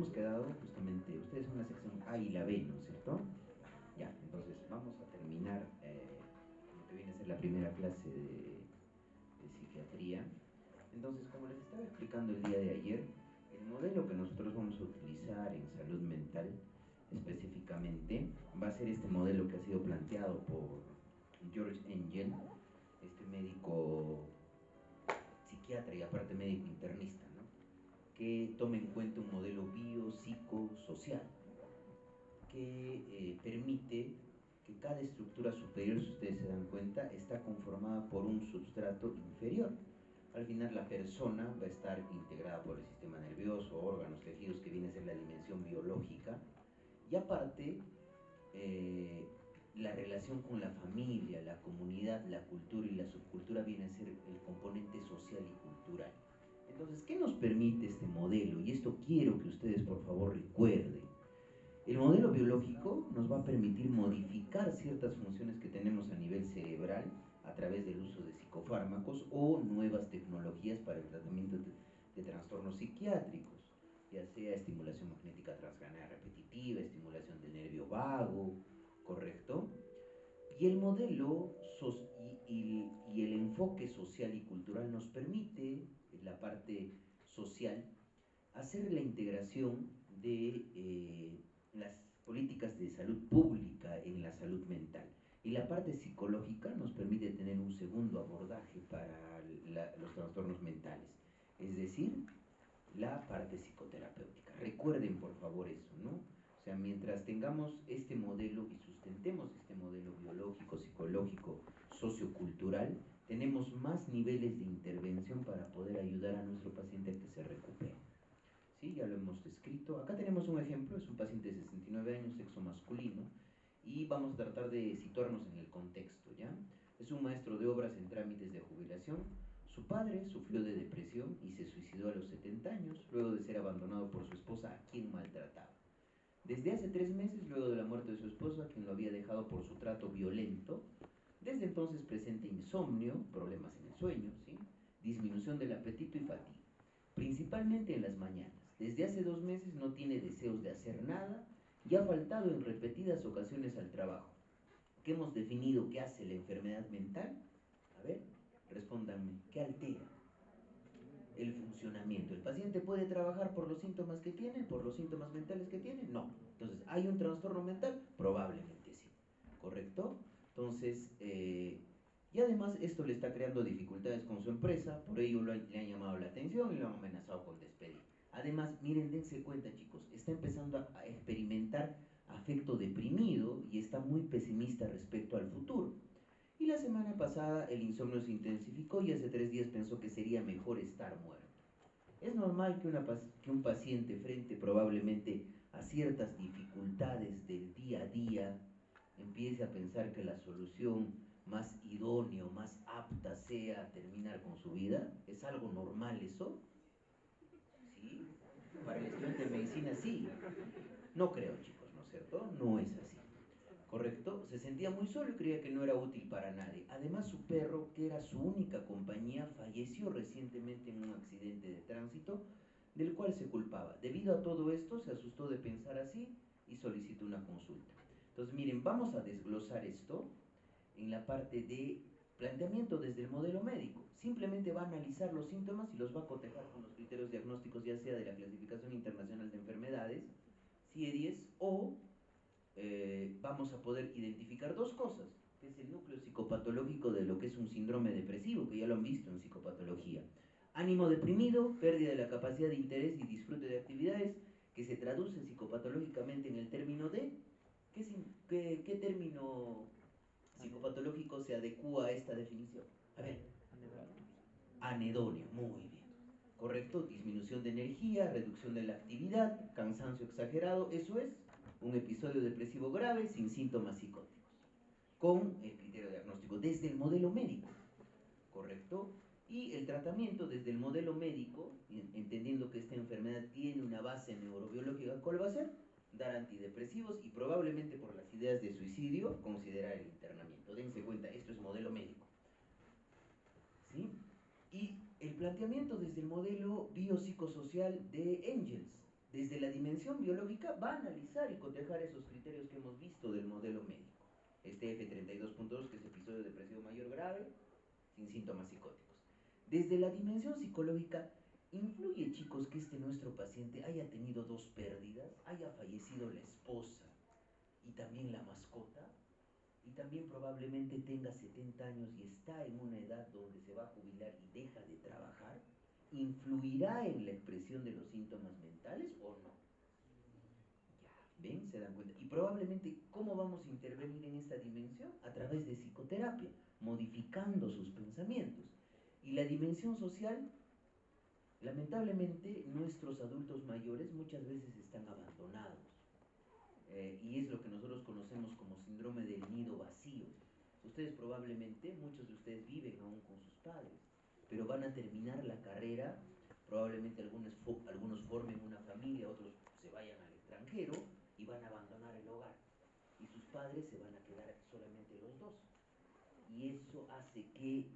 hemos quedado justamente, ustedes son la sección A y la B, ¿no es cierto? Ya, entonces vamos a terminar lo que viene a ser la primera clase de psiquiatría. Entonces, como les estaba explicando el día de ayer, el modelo que nosotros vamos a utilizar en salud mental específicamente va a ser este modelo que ha sido planteado por George Engel, este médico psiquiatra y aparte médico internista, ¿no? Que toma en cuenta un modelo biopsicosocial que permite que cada estructura superior, si ustedes se dan cuenta, está conformada por un substrato inferior. Al final la persona va a estar integrada por el sistema nervioso, órganos, tejidos, que viene a ser la dimensión biológica, y aparte la relación con la familia, la comunidad, la cultura y la subcultura viene a ser el componente social y cultural. Entonces, ¿qué nos permite este modelo? Y esto quiero que ustedes por favor recuerden. El modelo biológico nos va a permitir modificar ciertas funciones que tenemos a nivel cerebral a través del uso de psicofármacos o nuevas tecnologías para el tratamiento de trastornos psiquiátricos, ya sea estimulación magnética transcraniana repetitiva, estimulación del nervio vago, ¿correcto? Y el modelo y el enfoque social y cultural nos permite, en la parte social, hacer la integración de las políticas de salud pública en la salud mental. Y la parte psicológica nos permite tener un segundo abordaje para los trastornos mentales, es decir, la parte psicoterapéutica. Recuerden por favor eso, ¿no? O sea, mientras tengamos este modelo y sustentemos este modelo biológico, psicológico, sociocultural, tenemos más niveles de intervención para poder ayudar a nuestro paciente a que se recupere. ¿Sí? Ya lo hemos descrito. Acá tenemos un ejemplo, es un paciente de 69 años, sexo masculino, y vamos a tratar de situarnos en el contexto, ¿ya? Es un maestro de obras en trámites de jubilación. Su padre sufrió de depresión y se suicidó a los 70 años, luego de ser abandonado por su esposa, a quien maltrataba. Desde hace 3 meses, luego de la muerte de su esposa, quien lo había dejado por su trato violento, desde entonces presenta insomnio, problemas en el sueño, ¿sí? Disminución del apetito y fatiga, principalmente en las mañanas. Desde hace 2 meses no tiene deseos de hacer nada y ha faltado en repetidas ocasiones al trabajo. ¿Qué hemos definido que hace la enfermedad mental? A ver, respóndanme, ¿qué altera? El funcionamiento. ¿El paciente puede trabajar por los síntomas que tiene, por los síntomas mentales que tiene? No. Entonces, ¿hay un trastorno mental? Probablemente sí. ¿Correcto? Entonces, y además esto le está creando dificultades con su empresa, por ello le han llamado la atención y lo han amenazado con despedir. Además, miren, dense cuenta chicos, está empezando a experimentar afecto deprimido y está muy pesimista respecto al futuro. Y la semana pasada el insomnio se intensificó y hace 3 días pensó que sería mejor estar muerto. Es normal que un paciente frente probablemente a ciertas dificultades del día a día empiece a pensar que la solución más idónea o más apta sea terminar con su vida. ¿Es algo normal eso? ¿Sí? Para el estudiante de medicina sí. No creo chicos, ¿no es cierto? No es así. ¿Correcto? Se sentía muy solo y creía que no era útil para nadie. Además, su perro, que era su única compañía, falleció recientemente en un accidente de tránsito del cual se culpaba. Debido a todo esto, se asustó de pensar así y solicitó una consulta. Entonces, miren, vamos a desglosar esto en la parte de planteamiento desde el modelo médico. Simplemente va a analizar los síntomas y los va a cotejar con los criterios diagnósticos, ya sea de la Clasificación Internacional de Enfermedades, CIE-10, o vamos a poder identificar dos cosas, que es el núcleo psicopatológico de lo que es un síndrome depresivo, que ya lo han visto en psicopatología. Ánimo deprimido, pérdida de la capacidad de interés y disfrute de actividades, que se traduce psicopatológicamente en el término de... ¿Qué término psicopatológico se adecua a esta definición? A ver. Anhedonia, muy bien. ¿Correcto? Disminución de energía, reducción de la actividad, cansancio exagerado, eso es un episodio depresivo grave sin síntomas psicóticos, con el criterio diagnóstico desde el modelo médico, ¿correcto? Y el tratamiento desde el modelo médico, entendiendo que esta enfermedad tiene una base neurobiológica, ¿cuál va a ser? Dar antidepresivos y probablemente por las ideas de suicidio, considerar el internamiento. Dense cuenta, esto es modelo médico. ¿Sí? Y el planteamiento desde el modelo biopsicosocial de Engels. desde la dimensión biológica va a analizar y cotejar esos criterios que hemos visto del modelo médico. Este F32.2, que es episodio depresivo mayor grave, sin síntomas psicóticos. Desde la dimensión psicológica, influye, chicos, que nuestro paciente haya tenido dos pérdidas, haya fallecido la esposa y también la mascota, y también probablemente tenga 70 años y está en una edad donde se va a jubilar y deja de trabajar. ¿Influirá en la expresión de los síntomas mentales o no? Ya, ¿ven? ¿Se dan cuenta? Y probablemente, ¿cómo vamos a intervenir en esta dimensión? A través de psicoterapia, modificando sus pensamientos. Y la dimensión social, lamentablemente, nuestros adultos mayores muchas veces están abandonados. Y es lo que nosotros conocemos como síndrome del nido vacío. Ustedes probablemente, muchos de ustedes viven aún con sus padres, pero van a terminar la carrera, probablemente algunos formen una familia, otros se vayan al extranjero y van a abandonar el hogar. Y sus padres se van a quedar solamente los dos. Y eso hace que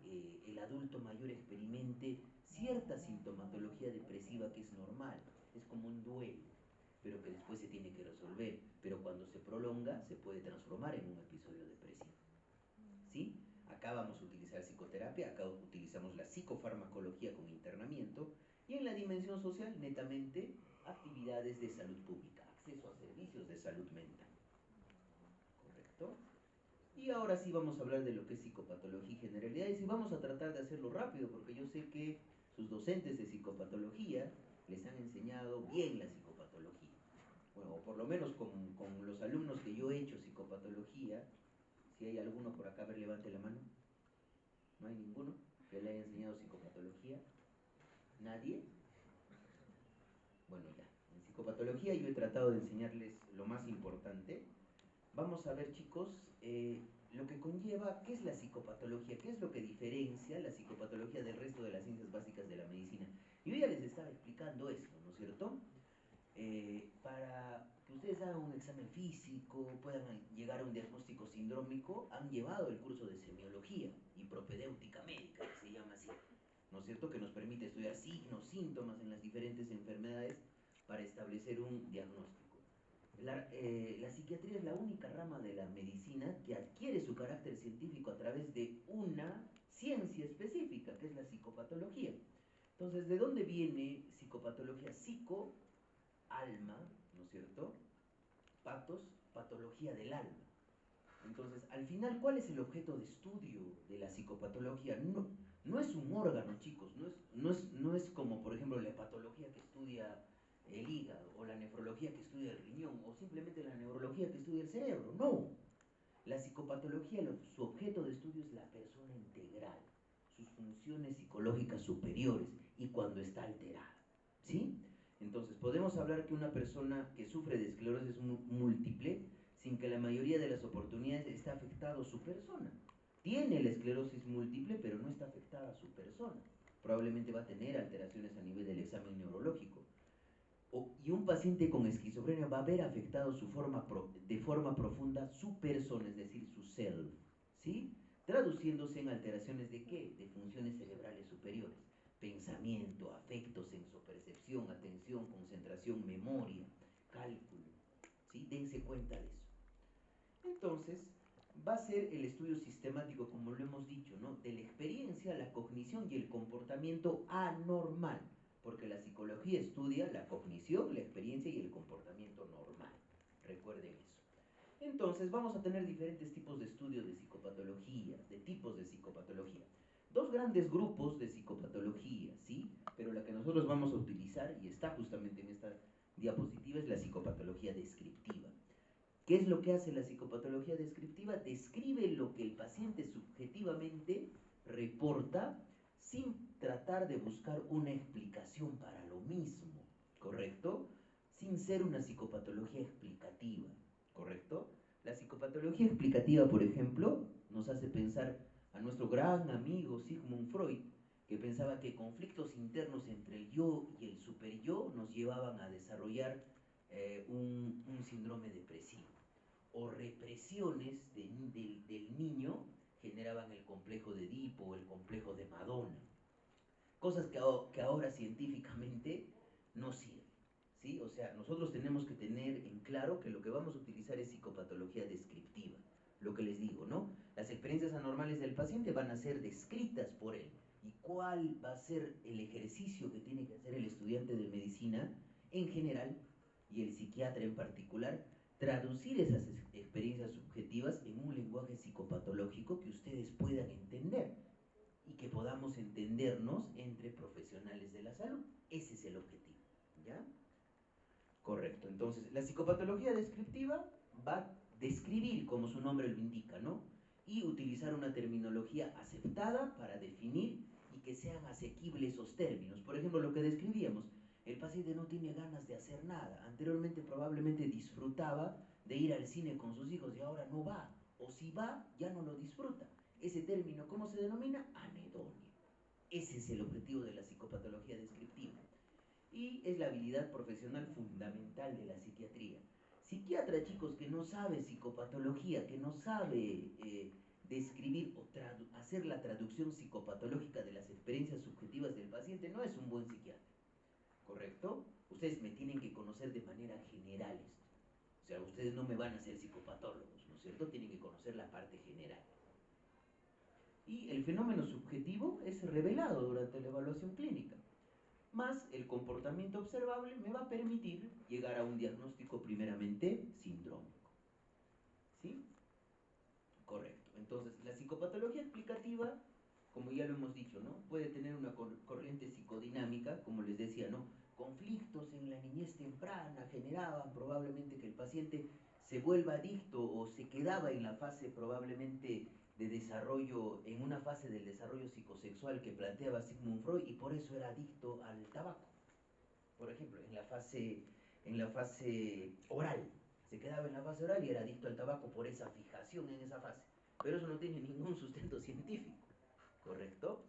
el adulto mayor experimente cierta sintomatología depresiva que es normal, es como un duelo, pero que después se tiene que resolver, pero cuando se prolonga se puede transformar en un episodio depresivo. ¿Sí? Acá vamos a utilizar psicoterapia, acá utilizamos la psicofarmacología con internamiento, y en la dimensión social, netamente, actividades de salud pública, acceso a servicios de salud mental. ¿Correcto? Y ahora sí vamos a hablar de lo que es psicopatología y generalidades, y vamos a tratar de hacerlo rápido, porque yo sé que sus docentes de psicopatología les han enseñado bien la psicopatología. Bueno, o por lo menos con los alumnos que yo he hecho psicopatología, si hay alguno por acá, a ver, levante la mano. ¿No hay ninguno que le haya enseñado psicopatología? ¿Nadie? Bueno, ya. En psicopatología yo he tratado de enseñarles lo más importante. Vamos a ver, chicos, lo que conlleva, ¿qué es la psicopatología? ¿Qué es lo que diferencia la psicopatología del resto de las ciencias básicas de la medicina? Yo ya les estaba explicando esto, ¿no es cierto? Para que ustedes hagan un examen físico, puedan llegar a un diagnóstico sindrómico, han llevado el curso de semiología y propedéutica médica, que se llama así, ¿no es cierto? Que nos permite estudiar signos, síntomas en las diferentes enfermedades para establecer un diagnóstico. La psiquiatría es la única rama de la medicina que adquiere su carácter científico a través de una ciencia específica, que es la psicopatología. Entonces, ¿de dónde viene psicopatología? Psico, alma, ¿no es cierto? Patos, patología del alma. Entonces, al final, ¿cuál es el objeto de estudio de la psicopatología? No es un órgano, chicos, no es como, por ejemplo, la hepatología que estudia el hígado, o la nefrología que estudia el riñón, o simplemente la neurología que estudia el cerebro. No. La psicopatología, su objeto de estudio es la persona integral, sus funciones psicológicas superiores y cuando está alterada. ¿Sí? Entonces, podemos hablar que una persona que sufre de esclerosis múltiple, sin que la mayoría de las oportunidades esté afectado su persona. Tiene la esclerosis múltiple, pero no está afectada su persona. Probablemente va a tener alteraciones a nivel del examen neurológico. Y un paciente con esquizofrenia va a ver afectado de forma profunda su persona, es decir, su self, ¿sí? Traduciéndose en alteraciones de ¿qué? De funciones cerebrales superiores. Pensamiento, afecto, sensopercepción, atención, concentración, memoria, cálculo, ¿sí? Dense cuenta de eso. Entonces, va a ser el estudio sistemático, como lo hemos dicho, ¿no? De la experiencia, la cognición y el comportamiento anormal, porque la psicología estudia la cognición, la experiencia y el comportamiento normal. Recuerden eso. Entonces, vamos a tener diferentes tipos de estudios de psicopatología, de tipos de psicopatología. Dos grandes grupos de psicopatología, ¿sí? Pero la que nosotros vamos a utilizar, y está justamente en esta diapositiva, es la psicopatología descriptiva. ¿Qué es lo que hace la psicopatología descriptiva? Describe lo que el paciente subjetivamente reporta sin tratar de buscar una explicación para lo mismo, ¿correcto? Sin ser una psicopatología explicativa, ¿correcto? La psicopatología explicativa, por ejemplo, nos hace pensar a nuestro gran amigo Sigmund Freud, que pensaba que conflictos internos entre el yo y el superyo nos llevaban a desarrollar un síndrome depresivo, o represiones del niño generaban el complejo de Edipo o el complejo de Madonna, cosas que ahora científicamente no sirven, ¿sí? O sea, nosotros tenemos que tener en claro que lo que vamos a utilizar es psicopatología descriptiva. Lo que les digo, ¿no? Las experiencias anormales del paciente van a ser descritas por él. ¿Y cuál va a ser el ejercicio que tiene que hacer el estudiante de medicina en general y el psiquiatra en particular? Traducir esas experiencias subjetivas en un lenguaje psicopatológico que ustedes puedan entender y que podamos entendernos entre profesionales de la salud. Ese es el objetivo, ¿ya? Correcto. Entonces, la psicopatología descriptiva va a describir, como su nombre lo indica, ¿no? Y utilizar una terminología aceptada para definir y que sean asequibles esos términos. Por ejemplo, lo que describíamos, el paciente no tiene ganas de hacer nada. Anteriormente probablemente disfrutaba de ir al cine con sus hijos y ahora no va. O si va, ya no lo disfruta. Ese término, ¿cómo se denomina? Anedonia. Ese es el objetivo de la psicopatología descriptiva. Y es la habilidad profesional fundamental de la psiquiatría. Psiquiatra, chicos, que no sabe psicopatología, que no sabe describir o hacer la traducción psicopatológica de las experiencias subjetivas del paciente, no es un buen psiquiatra. ¿Correcto? Ustedes me tienen que conocer de manera general esto. O sea, ustedes no me van a ser psicopatólogos, ¿no es cierto? Tienen que conocer la parte general. Y el fenómeno subjetivo es revelado durante la evaluación clínica. Más el comportamiento observable me va a permitir llegar a un diagnóstico primeramente sindrómico. ¿Sí? Correcto. Entonces, la psicopatología explicativa, como ya lo hemos dicho, ¿no? Puede tener una corriente psicodinámica, como les decía, ¿no? Conflictos en la niñez temprana generaban probablemente que el paciente se vuelva adicto o se quedaba en la fase probablemente de desarrollo, en una fase del desarrollo psicosexual que planteaba Sigmund Freud y por eso era adicto al tabaco. Por ejemplo, en la fase oral, se quedaba en la fase oral y era adicto al tabaco por esa fijación en esa fase. Pero eso no tiene ningún sustento científico, ¿correcto?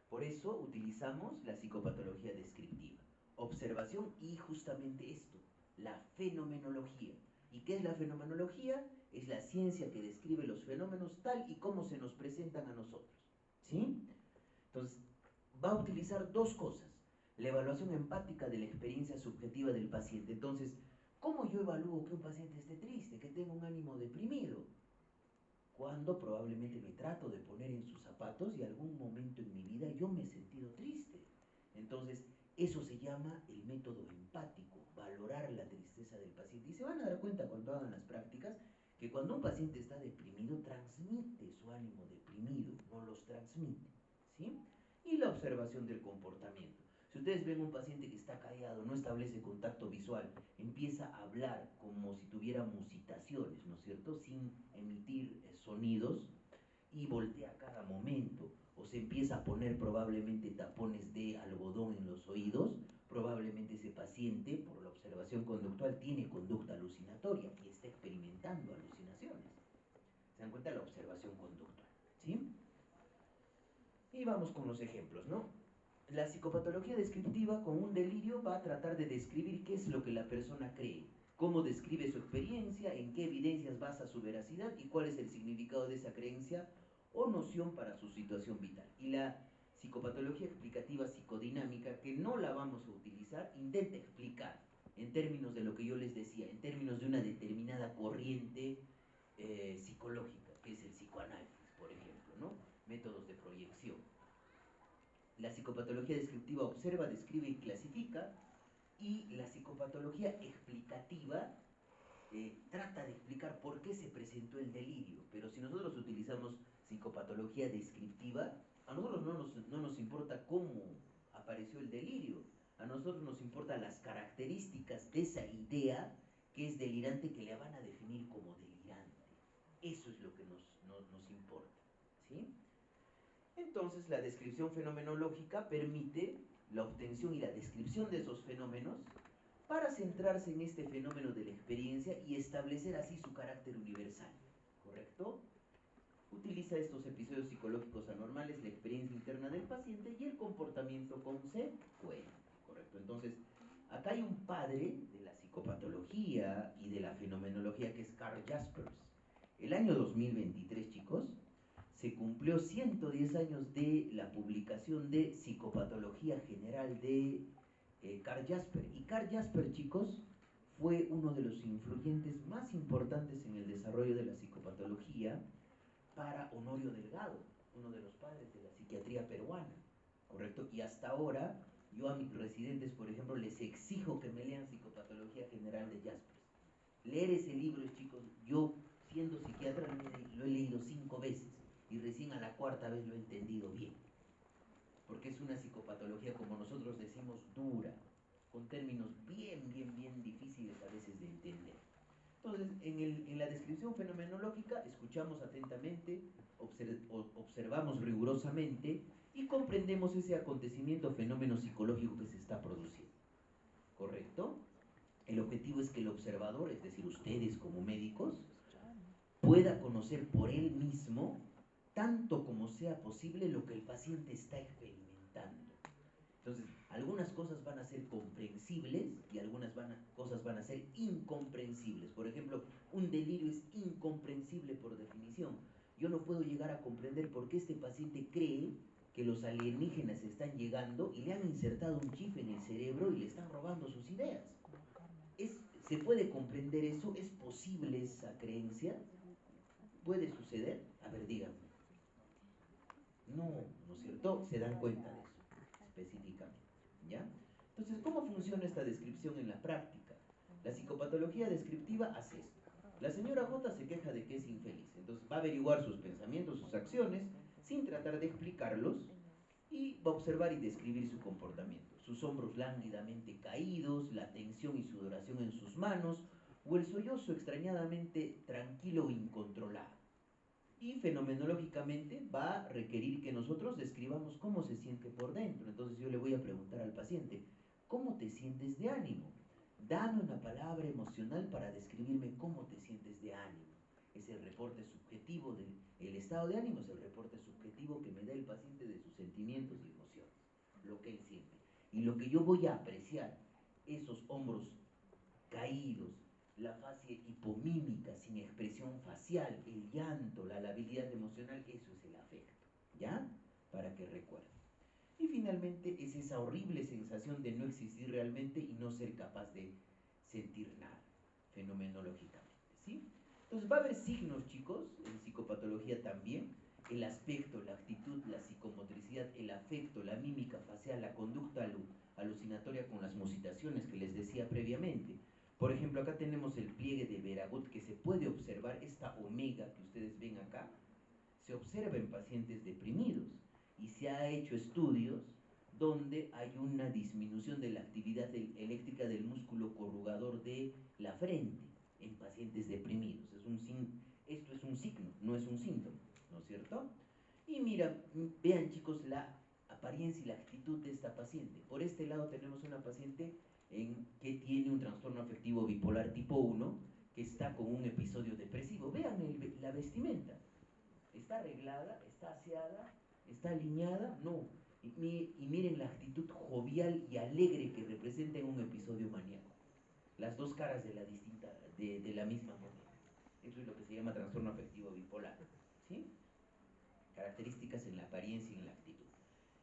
Por eso utilizamos la psicopatología descriptiva. Observación y justamente esto, la fenomenología. ¿Y qué es la fenomenología? Es la ciencia que describe los fenómenos tal y como se nos presentan a nosotros. ¿Sí? Entonces, va a utilizar dos cosas. La evaluación empática de la experiencia subjetiva del paciente. Entonces, ¿cómo yo evalúo que un paciente esté triste, que tenga un ánimo deprimido? Cuando probablemente me trato de poner en sus zapatos y algún momento en mi vida yo me he sentido triste. Entonces, eso se llama el método empático, valorar la tristeza del paciente. Y se van a dar cuenta cuando hagan las prácticas que cuando un paciente está deprimido, transmite su ánimo deprimido, no los transmite. ¿Sí? Y la observación del comportamiento. Si ustedes ven un paciente que está callado, no establece contacto visual, empieza a hablar como si tuviera musitaciones, ¿no es cierto?, sin emitir sonidos, y voltea a cada momento, o se empieza a poner probablemente tapones de algodón en los oídos, probablemente ese paciente, por la observación conductual, tiene conducta alucinatoria y está experimentando alucinaciones. ¿Se dan cuenta? La observación conductual, ¿sí? Y vamos con los ejemplos, ¿no? La psicopatología descriptiva con un delirio va a tratar de describir qué es lo que la persona cree, cómo describe su experiencia, en qué evidencias basa su veracidad y cuál es el significado de esa creencia o noción para su situación vital. Y la psicopatología explicativa psicodinámica, que no la vamos a utilizar, intenta explicar en términos de lo que yo les decía, en términos de una determinada corriente psicológica, que es el psicoanálisis, por ejemplo, ¿no? Métodos de proyección. La psicopatología descriptiva observa, describe y clasifica, y la psicopatología explicativa trata de explicar por qué se presentó el delirio. Pero si nosotros utilizamos psicopatología descriptiva, a nosotros no nos importa cómo apareció el delirio, a nosotros nos importan las características de esa idea que es delirante, que la van a definir como delirante. Eso es lo que nos importa, ¿sí? Entonces, la descripción fenomenológica permite la obtención y la descripción de esos fenómenos para centrarse en este fenómeno de la experiencia y establecer así su carácter universal, ¿correcto? Utiliza estos episodios psicológicos anormales, la experiencia interna del paciente y el comportamiento consecuente, ¿correcto? Entonces, acá hay un padre de la psicopatología y de la fenomenología que es Carl Jaspers. El año 2023, chicos, se cumplió 110 años de la publicación de Psicopatología General de Karl Jasper. Y Karl Jasper, chicos, fue uno de los influyentes más importantes en el desarrollo de la psicopatología para Honorio Delgado, uno de los padres de la psiquiatría peruana, ¿correcto? Y hasta ahora, yo a mis residentes, por ejemplo, les exijo que me lean Psicopatología General de Jaspers. Leer ese libro, chicos, yo siendo psiquiatra lo he leído 5 veces y recién a la 4ª vez lo he entendido bien, porque es una psicopatología, como nosotros decimos, dura, con términos bien difíciles a veces de entender. Entonces, en la descripción fenomenológica escuchamos atentamente, observamos rigurosamente y comprendemos ese acontecimiento o fenómeno psicológico que se está produciendo. ¿Correcto? El objetivo es que el observador, es decir, ustedes como médicos, pueda conocer por él mismo, tanto como sea posible, lo que el paciente está experimentando. Entonces, algunas cosas van a ser comprensibles y algunas cosas van a ser incomprensibles. Por ejemplo, un delirio es incomprensible por definición. Yo no puedo llegar a comprender por qué este paciente cree que los alienígenas están llegando y le han insertado un chip en el cerebro y le están robando sus ideas. ¿Se puede comprender eso? ¿Es posible esa creencia? ¿Puede suceder? A ver, díganme. No, ¿no es cierto? Se dan cuenta de eso, específicamente, ¿ya? Entonces, ¿cómo funciona esta descripción en la práctica? La psicopatología descriptiva hace esto. La señora J se queja de que es infeliz, entonces va a averiguar sus pensamientos, sus acciones, sin tratar de explicarlos, y va a observar y describir su comportamiento. Sus hombros lánguidamente caídos, la tensión y sudoración en sus manos, o el sollozo extrañadamente tranquilo e incontrolado. Y fenomenológicamente va a requerir que nosotros describamos cómo se siente por dentro. Entonces yo le voy a preguntar al paciente, ¿cómo te sientes de ánimo? Dame una palabra emocional para describirme cómo te sientes de ánimo. Es el reporte subjetivo del estado de ánimo, es el reporte subjetivo que me da el paciente de sus sentimientos y emociones, lo que él siente. Y lo que yo voy a apreciar, esos hombros caídos, la fase hipomímica sin expresión facial, el llanto, la labilidad emocional, eso es el afecto, ¿ya? Para que recuerden. Y finalmente es esa horrible sensación de no existir realmente y no ser capaz de sentir nada, fenomenológicamente, ¿sí? Entonces va a haber signos, chicos, en psicopatología también, el aspecto, la actitud, la psicomotricidad, el afecto, la mímica facial, la conducta alucinatoria con las musitaciones que les decía previamente. Por ejemplo, acá tenemos el pliegue de Veragut que se puede observar, esta omega que ustedes ven acá, se observa en pacientes deprimidos y se ha hecho estudios donde hay una disminución de la actividad eléctrica del músculo corrugador de la frente en pacientes deprimidos. Esto es un signo, no es un síntoma, ¿no es cierto? Y mira, vean chicos la apariencia y la actitud de esta paciente. Por este lado tenemos una paciente que tiene un trastorno afectivo bipolar tipo 1, que está con un episodio depresivo. Vean la vestimenta. ¿Está arreglada? ¿Está aseada? ¿Está alineada? No. Y miren la actitud jovial y alegre que representa en un episodio maníaco. Las dos caras de la misma moneda. Eso es lo que se llama trastorno afectivo bipolar, ¿sí? Características en la apariencia y en la actitud.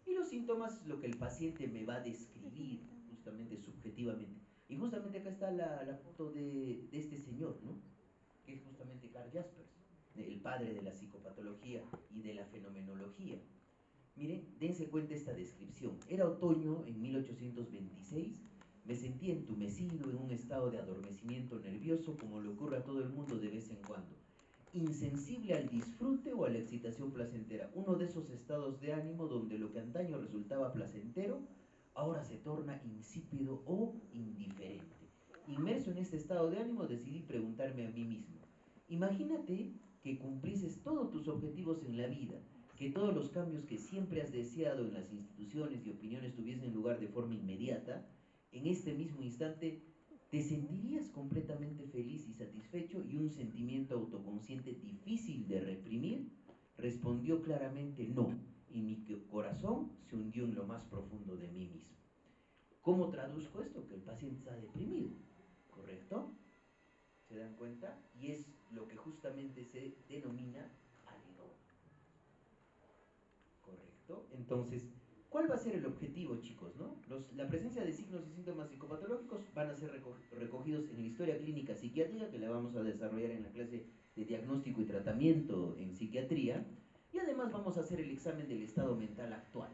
Y los síntomas es lo que el paciente me va a describir justamente subjetivamente. Y justamente acá está la foto de este señor, ¿no? Que es justamente Karl Jaspers, el padre de la psicopatología y de la fenomenología. Miren, dense cuenta esta descripción. Era otoño en 1826, me sentí entumecido en un estado de adormecimiento nervioso como le ocurre a todo el mundo de vez en cuando. Insensible al disfrute o a la excitación placentera. Uno de esos estados de ánimo donde lo que antaño resultaba placentero, ahora se torna insípido o indiferente. Inmerso en este estado de ánimo, decidí preguntarme a mí mismo, imagínate que cumplieses todos tus objetivos en la vida, que todos los cambios que siempre has deseado en las instituciones y opiniones tuviesen lugar de forma inmediata, en este mismo instante, ¿te sentirías completamente feliz y satisfecho y un sentimiento autoconsciente difícil de reprimir? Respondió claramente no, y mi corazón se hundió en lo más profundo de mí mismo. ¿Cómo traduzco esto? Que el paciente está deprimido, ¿correcto? ¿Se dan cuenta? Y es lo que justamente se denomina anhedonia. ¿Correcto? Entonces, ¿Cuál va a ser el objetivo, chicos? ¿No? La presencia de signos y síntomas psicopatológicos van a ser recogidos en la historia clínica psiquiátrica, que la vamos a desarrollar en la clase de diagnóstico y tratamiento en psiquiatría, y además vamos a hacer el examen del estado mental actual.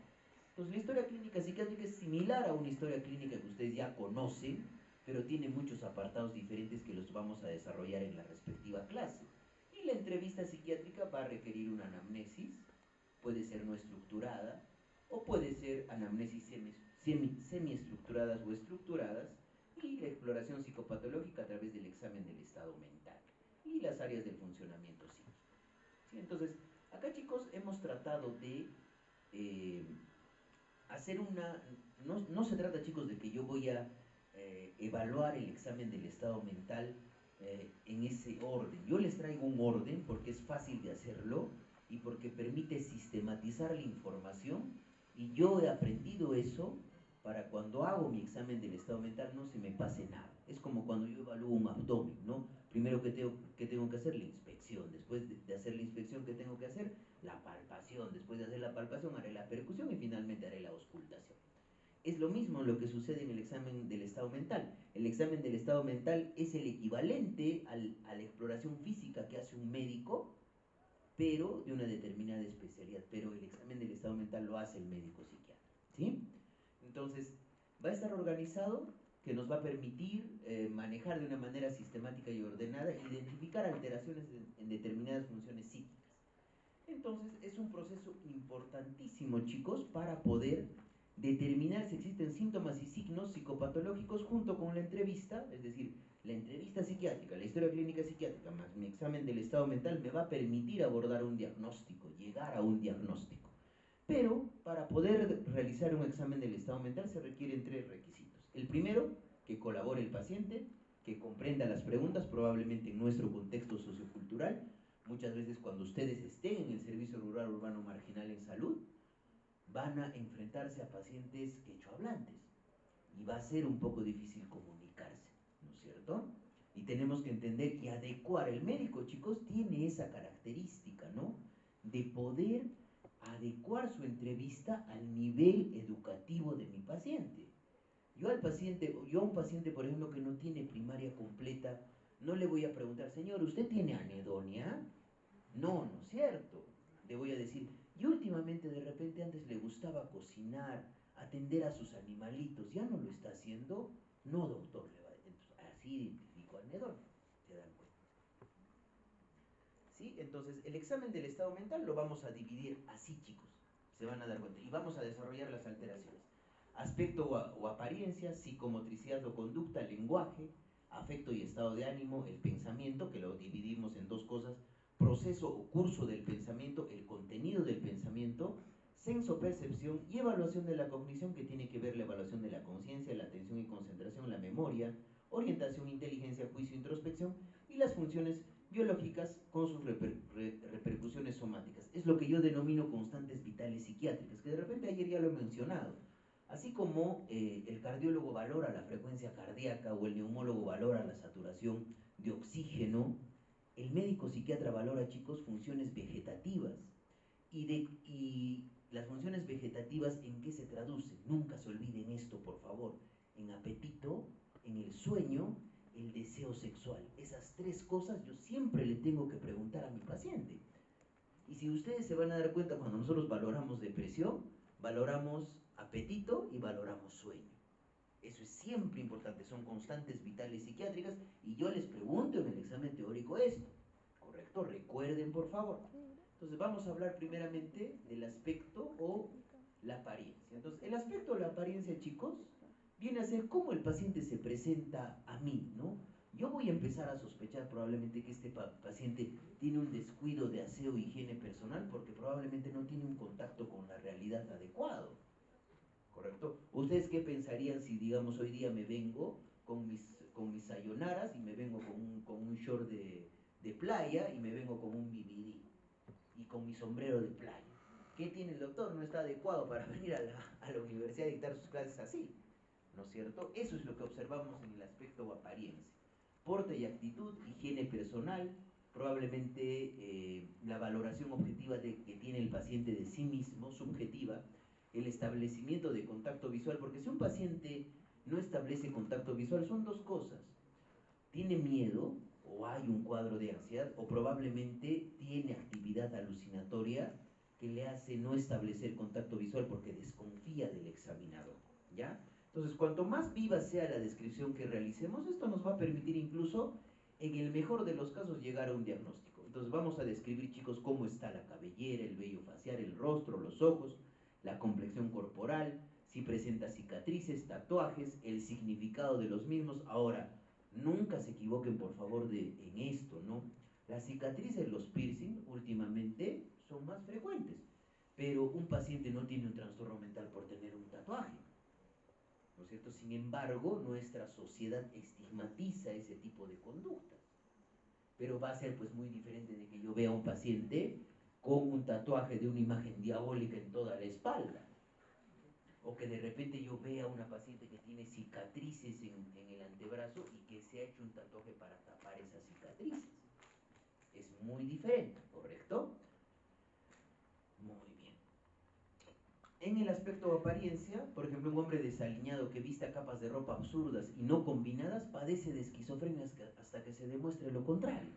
Entonces, la historia clínica psiquiátrica es similar a una historia clínica que ustedes ya conocen, pero tiene muchos apartados diferentes que los vamos a desarrollar en la respectiva clase. Y la entrevista psiquiátrica va a requerir una anamnesis, puede ser no estructurada, o puede ser anamnesis semiestructuradas o estructuradas, y la exploración psicopatológica a través del examen del estado mental y las áreas del funcionamiento psíquico. ¿Sí? Entonces, acá, chicos, hemos tratado de hacer una... No se trata, chicos, de que yo voy a evaluar el examen del estado mental en ese orden. Yo les traigo un orden porque es fácil de hacerlo y porque permite sistematizar la información, y yo he aprendido eso para cuando hago mi examen del estado mental no se me pase nada. Es como cuando yo evalúo un abdomen, ¿no? Primero que tengo que hacer la inspección, después de hacer la inspección, ¿qué tengo que hacer? La palpación, después de hacer la palpación haré la percusión y finalmente haré la auscultación. Es lo mismo lo que sucede en el examen del estado mental. El examen del estado mental es el equivalente a la exploración física que hace un médico, pero de una determinada especialidad. Pero el examen del estado mental lo hace el médico psiquiatra, ¿sí? Entonces, va a estar organizado, que nos va a permitir manejar de una manera sistemática y ordenada, identificar alteraciones en determinadas funciones psíquicas. Entonces, es un proceso importantísimo, chicos, para poder determinar si existen síntomas y signos psicopatológicos junto con la entrevista, es decir, la entrevista psiquiátrica, la historia clínica psiquiátrica, más mi examen del estado mental me va a permitir abordar un diagnóstico, llegar a un diagnóstico. Pero para poder realizar un examen del estado mental se requieren 3 requisitos. El primero, que colabore el paciente, que comprenda las preguntas, probablemente en nuestro contexto sociocultural. Muchas veces cuando ustedes estén en el servicio rural urbano marginal en salud, van a enfrentarse a pacientes quechohablantes y va a ser un poco difícil comunicarse, ¿no es cierto? Y tenemos que entender y adecuar. El médico, chicos, tiene esa característica, ¿no? De poder adecuar su entrevista al nivel educativo de mi paciente. Yo a un paciente, por ejemplo, que no tiene primaria completa, no le voy a preguntar, señor, ¿usted tiene anedonia? No, no es cierto. Le voy a decir, y últimamente de repente antes le gustaba cocinar, atender a sus animalitos, ¿ya no lo está haciendo? No, doctor, le va a decir. Así identifico anedonia, ¿se dan cuenta? ¿Sí? Entonces, el examen del estado mental lo vamos a dividir así, chicos, se van a dar cuenta, y vamos a desarrollar las alteraciones. Aspecto o apariencia, psicomotricidad o conducta, lenguaje, afecto y estado de ánimo, el pensamiento, que lo dividimos en 2 cosas, proceso o curso del pensamiento, el contenido del pensamiento, senso-percepción y evaluación de la cognición, que tiene que ver la evaluación de la conciencia, la atención y concentración, la memoria, orientación, inteligencia, juicio, introspección, y las funciones biológicas con sus repercusiones somáticas. Es lo que yo denomino constantes vitales psiquiátricas, que de repente ayer ya lo he mencionado. Así como el cardiólogo valora la frecuencia cardíaca o el neumólogo valora la saturación de oxígeno, el médico psiquiatra valora, chicos, funciones vegetativas. Y las funciones vegetativas, ¿en qué se traducen? Nunca se olviden esto, por favor. En apetito, en el sueño, el deseo sexual. Esas 3 cosas yo siempre le tengo que preguntar a mi paciente. Y si ustedes se van a dar cuenta, cuando nosotros valoramos depresión, valoramos apetito y valoramos sueño. Eso es siempre importante, son constantes vitales psiquiátricas, y yo les pregunto en el examen teórico esto, ¿correcto? Recuerden, por favor. Entonces vamos a hablar primeramente del aspecto o la apariencia. Entonces, el aspecto o la apariencia, chicos, viene a ser cómo el paciente se presenta a mí, ¿no? Yo voy a empezar a sospechar probablemente que este paciente tiene un descuido de aseo e higiene personal porque probablemente no tiene un contacto con la realidad adecuado, ¿correcto? ¿Ustedes qué pensarían si, digamos, hoy día me vengo con mis sayonaras y me vengo con un short de playa y me vengo con un BBD y con mi sombrero de playa? ¿Qué tiene el doctor? No está adecuado para venir a la universidad a dictar sus clases así, ¿no es cierto? Eso es lo que observamos en el aspecto o apariencia. Porte y actitud, higiene personal, probablemente la valoración objetiva que tiene el paciente de sí mismo, subjetiva, el establecimiento de contacto visual, porque si un paciente no establece contacto visual, son dos cosas: tiene miedo, o hay un cuadro de ansiedad, o probablemente tiene actividad alucinatoria que le hace no establecer contacto visual porque desconfía del examinador, ¿ya? Entonces, cuanto más viva sea la descripción que realicemos, esto nos va a permitir incluso, en el mejor de los casos, llegar a un diagnóstico. Entonces, vamos a describir, chicos, cómo está la cabellera, el vello facial, el rostro, los ojos, la complexión corporal, si presenta cicatrices, tatuajes, el significado de los mismos. Ahora, nunca se equivoquen, por favor, en esto, ¿no? Las cicatrices, los piercing, últimamente son más frecuentes, pero un paciente no tiene un trastorno mental por tener un tatuaje, ¿no es cierto? Sin embargo, nuestra sociedad estigmatiza ese tipo de conductas, pero va a ser pues muy diferente de que yo vea a un paciente con un tatuaje de una imagen diabólica en toda la espalda, o que de repente yo vea a una paciente que tiene cicatrices en el antebrazo y que se ha hecho un tatuaje para tapar esas cicatrices. Es muy diferente, ¿correcto? Muy bien. En el aspecto de apariencia, por ejemplo, un hombre desaliñado que vista capas de ropa absurdas y no combinadas padece de esquizofrenia hasta que se demuestre lo contrario.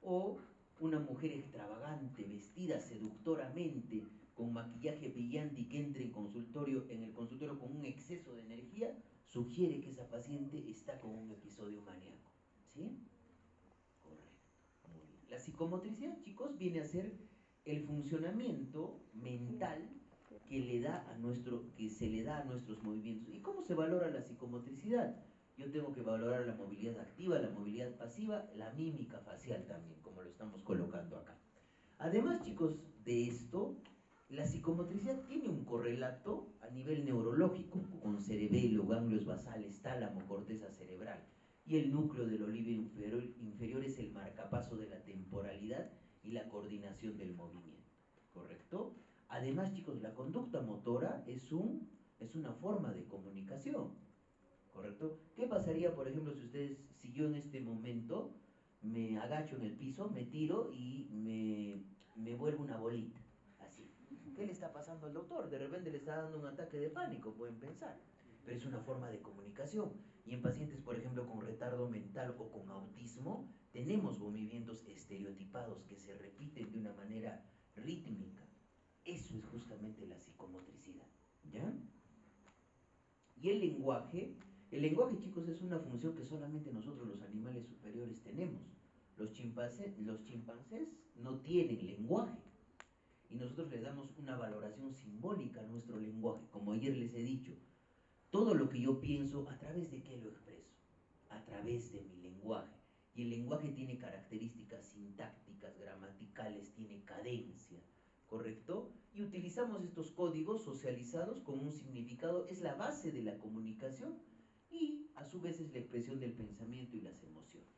O una mujer extravagante, vestida seductoramente, con maquillaje brillante y que entre en el consultorio con un exceso de energía, sugiere que esa paciente está con un episodio maníaco. ¿Sí? Correcto. Muy bien. La psicomotricidad, chicos, viene a ser el funcionamiento mental que se le da a nuestros movimientos. ¿Y cómo se valora la psicomotricidad? Yo tengo que valorar la movilidad activa, la movilidad pasiva, la mímica facial también, como lo estamos colocando acá. Además, chicos, de esto, la psicomotricidad tiene un correlato a nivel neurológico, con cerebelo, ganglios basales, tálamo, corteza cerebral. Y el núcleo del olivo inferior es el marcapaso de la temporalidad y la coordinación del movimiento, ¿correcto? Además, chicos, la conducta motora es una forma de comunicación, ¿correcto? ¿Qué pasaría, por ejemplo, si yo en este momento me agacho en el piso, me tiro y me vuelvo una bolita, así? ¿Qué le está pasando al doctor? De repente le está dando un ataque de pánico, pueden pensar. Pero es una forma de comunicación. Y en pacientes, por ejemplo, con retardo mental o con autismo, tenemos movimientos estereotipados que se repiten de una manera rítmica. Eso es justamente la psicomotricidad, ¿ya? Y el lenguaje, chicos, es una función que solamente nosotros los animales superiores tenemos. Los chimpancés no tienen lenguaje y nosotros le damos una valoración simbólica a nuestro lenguaje. Como ayer les he dicho, todo lo que yo pienso, ¿a través de qué lo expreso? A través de mi lenguaje. Y el lenguaje tiene características sintácticas, gramaticales, tiene cadencia, ¿correcto? Y utilizamos estos códigos socializados con un significado, es la base de la comunicación y a su vez es la expresión del pensamiento y las emociones,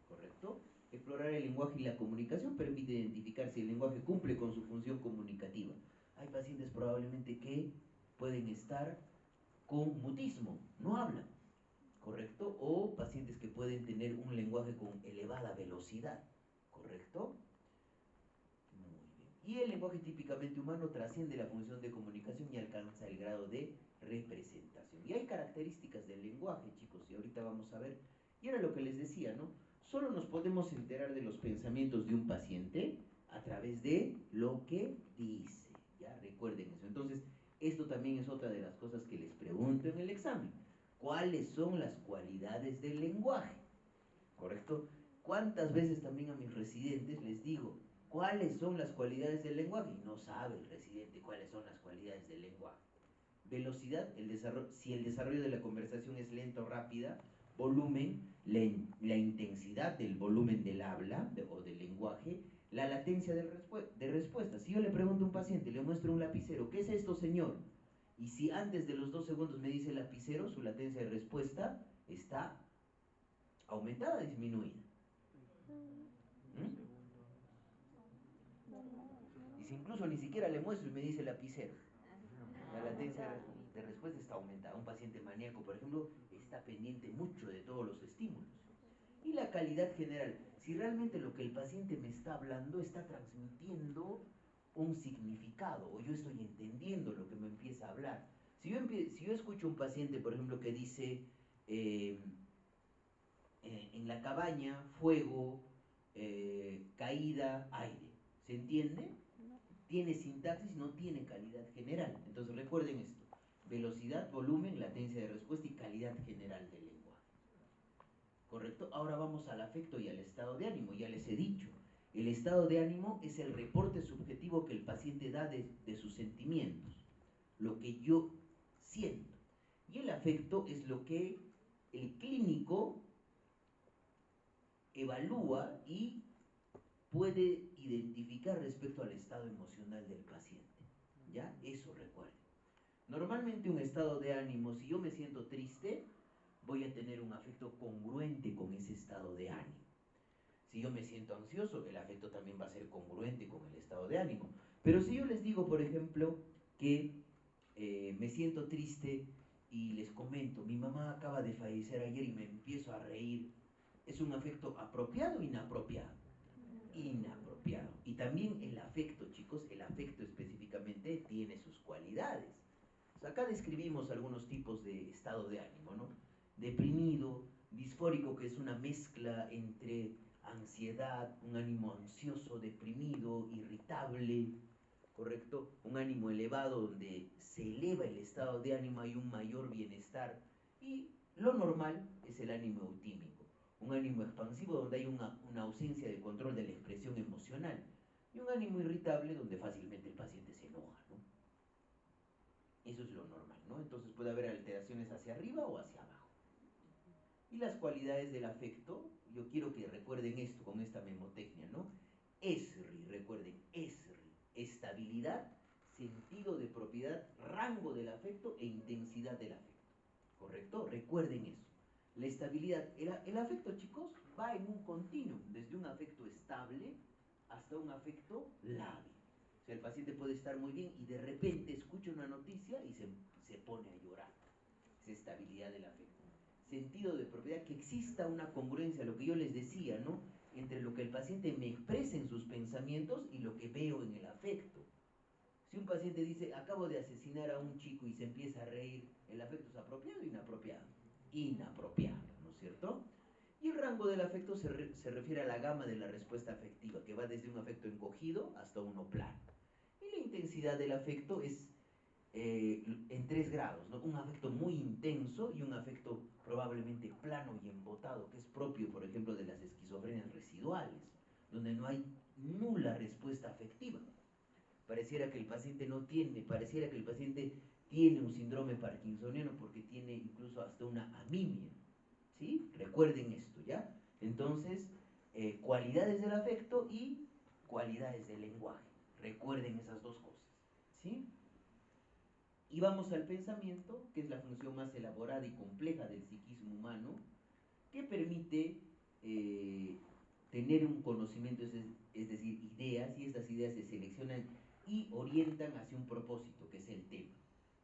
¿correcto? Explorar el lenguaje y la comunicación permite identificar si el lenguaje cumple con su función comunicativa. Hay pacientes probablemente que pueden estar con mutismo, no hablan, ¿correcto? O pacientes que pueden tener un lenguaje con elevada velocidad, ¿correcto? Muy bien. Y el lenguaje típicamente humano trasciende la función de comunicación y alcanza el grado de representación. Y hay características del lenguaje, chicos, y ahorita vamos a ver. Y era lo que les decía, ¿no? Solo nos podemos enterar de los pensamientos de un paciente a través de lo que dice. Ya recuerden eso. Entonces, esto también es otra de las cosas que les pregunto en el examen. ¿Cuáles son las cualidades del lenguaje? ¿Correcto? ¿Cuántas veces también a mis residentes les digo, ¿cuáles son las cualidades del lenguaje? Y no sabe el residente cuáles son las cualidades del lenguaje. Velocidad, si el desarrollo de la conversación es lento o rápida. Volumen, la intensidad del volumen del habla o del lenguaje. La latencia de respuesta. Si yo le pregunto a un paciente, le muestro un lapicero, ¿qué es esto, señor? Y si antes de los 2 segundos me dice el lapicero, su latencia de respuesta está aumentada o disminuida. ¿Mm? Y si incluso ni siquiera le muestro y me dice lapicero, la latencia de respuesta está aumentada. Un paciente maníaco, por ejemplo, está pendiente mucho de todos los estímulos. Y la calidad general, si realmente lo que el paciente me está hablando está transmitiendo un significado, o yo estoy entendiendo lo que me empieza a hablar. Si yo escucho a un paciente, por ejemplo, que dice, en la cabaña, fuego, caída, aire, ¿se entiende? Tiene sintaxis, no tiene calidad general. Entonces recuerden esto: velocidad, volumen, latencia de respuesta y calidad general del lenguaje. ¿Correcto? Ahora vamos al afecto y al estado de ánimo. Ya les he dicho, el estado de ánimo es el reporte subjetivo que el paciente da de sus sentimientos, lo que yo siento. Y el afecto es lo que el clínico evalúa y puede identificar respecto al estado emocional del paciente. ¿Ya? Eso recuerden. Normalmente un estado de ánimo, si yo me siento triste, voy a tener un afecto congruente con ese estado de ánimo. Si yo me siento ansioso, el afecto también va a ser congruente con el estado de ánimo. Pero si yo les digo, por ejemplo, que me siento triste y les comento, mi mamá acaba de fallecer ayer y me empiezo a reír, ¿es un afecto apropiado o inapropiado? Inapropiado. Y también el afecto, chicos, el afecto específicamente tiene sus cualidades. O sea, acá describimos algunos tipos de estado de ánimo, ¿no? Deprimido, disfórico, que es una mezcla entre ansiedad, un ánimo ansioso, deprimido, irritable, ¿correcto? Un ánimo elevado, donde se eleva el estado de ánimo, hay un mayor bienestar. Y lo normal es el ánimo eutímico, un ánimo expansivo donde hay una ausencia de control de la expresión emocional, y un ánimo irritable donde fácilmente el paciente se enoja, ¿no? Eso es lo normal, ¿no? Entonces puede haber alteraciones hacia arriba o hacia abajo. Y las cualidades del afecto, yo quiero que recuerden esto con esta memotecnia, ¿no? ESRI, recuerden, ESRI, estabilidad, sentido de propiedad, rango del afecto e intensidad del afecto. ¿Correcto? Recuerden eso. La estabilidad, el afecto, chicos, va en un continuum, desde un afecto estable hasta un afecto lábil. O sea, el paciente puede estar muy bien y de repente escucha una noticia y se pone a llorar. Es estabilidad del afecto. Sentido de propiedad, que exista una congruencia, lo que yo les decía, ¿no? Entre lo que el paciente me expresa en sus pensamientos y lo que veo en el afecto. Si un paciente dice, acabo de asesinar a un chico, y se empieza a reír, ¿el afecto es apropiado o inapropiado? Inapropiado, ¿no es cierto? Y el rango del afecto se refiere a la gama de la respuesta afectiva, que va desde un afecto encogido hasta uno plano. Y la intensidad del afecto es en 3 grados, ¿no? Un afecto muy intenso y un afecto probablemente plano y embotado, que es propio, por ejemplo, de las esquizofrenias residuales, donde no hay nula respuesta afectiva. Pareciera que el paciente tiene un síndrome parkinsoniano porque tiene incluso hasta una amimia, ¿sí? Recuerden esto, ¿ya? Entonces, cualidades del afecto y cualidades del lenguaje. Recuerden esas dos cosas, ¿sí? Y vamos al pensamiento, que es la función más elaborada y compleja del psiquismo humano, que permite tener un conocimiento, es decir, ideas, y estas ideas se seleccionan y orientan hacia un propósito, que es el tema,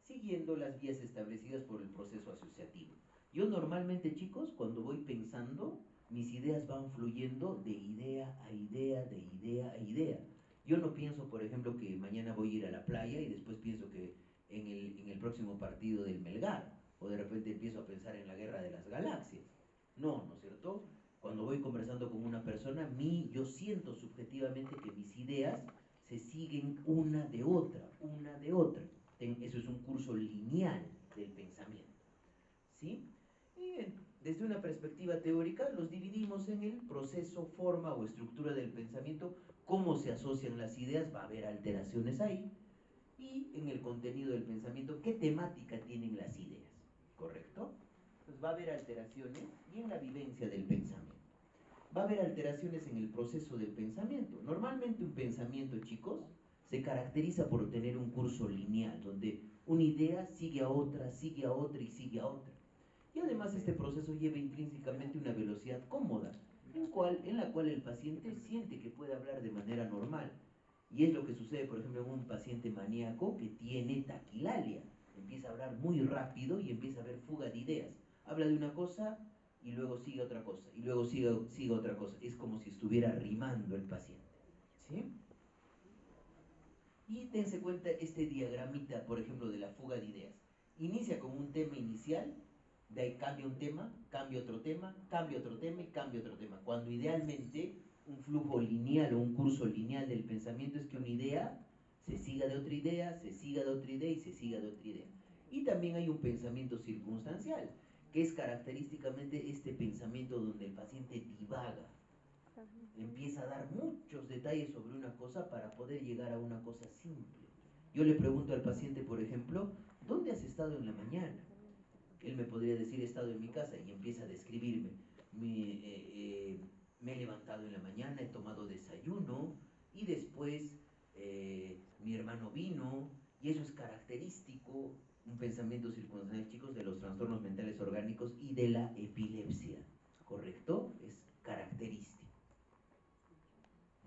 siguiendo las vías establecidas por el proceso asociativo. Yo normalmente, chicos, cuando voy pensando, mis ideas van fluyendo de idea a idea, de idea a idea. Yo no pienso, por ejemplo, que mañana voy a ir a la playa y después pienso que en el próximo partido del Melgar, o de repente empiezo a pensar en la guerra de las galaxias. No, ¿no es cierto? Cuando voy conversando con una persona, yo siento subjetivamente que mis ideas se siguen una de otra, una de otra. Eso es un curso lineal del pensamiento, ¿sí? Y desde una perspectiva teórica los dividimos en el proceso, forma o estructura del pensamiento, cómo se asocian las ideas, va a haber alteraciones ahí, y en el contenido del pensamiento, qué temática tienen las ideas, ¿correcto? Entonces va a haber alteraciones y en la vivencia del pensamiento. Va a haber alteraciones en el proceso del pensamiento. Normalmente un pensamiento, chicos, se caracteriza por tener un curso lineal, donde una idea sigue a otra y sigue a otra. Y además este proceso lleva intrínsecamente una velocidad cómoda, en la cual el paciente siente que puede hablar de manera normal. Y es lo que sucede, por ejemplo, en un paciente maníaco que tiene taquilalia. Empieza a hablar muy rápido y empieza a haber fuga de ideas. Habla de una cosa y luego sigue otra cosa, y luego sigue otra cosa. Es como si estuviera rimando el paciente, ¿sí? Y dense cuenta este diagramita, por ejemplo, de la fuga de ideas. Inicia con un tema inicial, de ahí cambia un tema, cambia otro tema, cambia otro tema y cambia otro tema. Cuando idealmente un flujo lineal o un curso lineal del pensamiento es que una idea se siga de otra idea, se siga de otra idea y se siga de otra idea. Y también hay un pensamiento circunstancial, que es característicamente este pensamiento donde el paciente divaga, empieza a dar muchos detalles sobre una cosa para poder llegar a una cosa simple. Yo le pregunto al paciente, por ejemplo, ¿dónde has estado en la mañana? Él me podría decir, he estado en mi casa, y empieza a describirme. Me he levantado en la mañana, he tomado desayuno, y después mi hermano vino, y eso es característico, un pensamiento circunstancial, chicos, de los trastornos mentales orgánicos y de la epilepsia, ¿correcto? Es característico.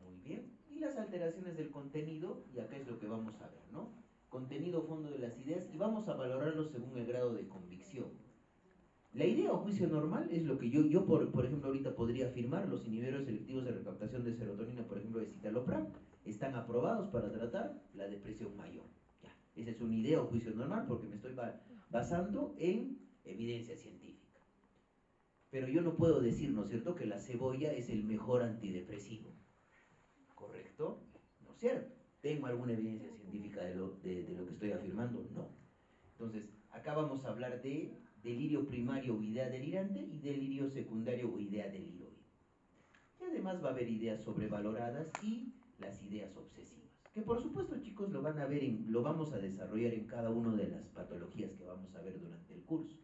Muy bien. Y las alteraciones del contenido, y acá es lo que vamos a ver, ¿no? Contenido, fondo de las ideas, y vamos a valorarlos según el grado de convicción. La idea o juicio normal es lo que yo por ejemplo, ahorita podría afirmar: los inhibidores selectivos de recaptación de serotonina, por ejemplo, de citalopram, están aprobados para tratar la depresión mayor. Ya, esa es una idea o juicio normal porque me estoy basando en evidencia científica. Pero yo no puedo decir, ¿no es cierto?, que la cebolla es el mejor antidepresivo. ¿Correcto? ¿No es cierto? ¿Tengo alguna evidencia científica de lo que estoy afirmando? No. Entonces, acá vamos a hablar de delirio primario o idea delirante y delirio secundario o idea deliroide. Y además va a haber ideas sobrevaloradas y las ideas obsesivas. Que por supuesto, chicos, lo van a ver, lo vamos a desarrollar en cada una de las patologías que vamos a ver durante el curso.